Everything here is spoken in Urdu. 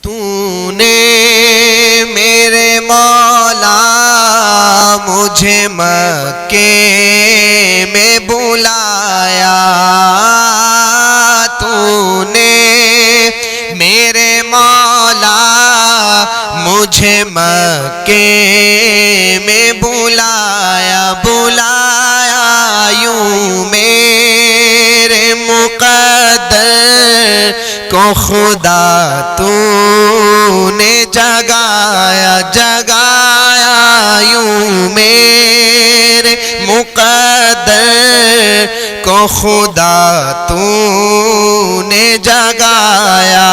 تو نے میرے مولا مجھے مکے میں بلایا، تو نے میرے مولا مجھے مکے میں بلایا، بلایا یوں میرے مقدر کو خدا تو نے جگایا، جگایا یوں میرے مقدر کو خدا تو نے جگایا۔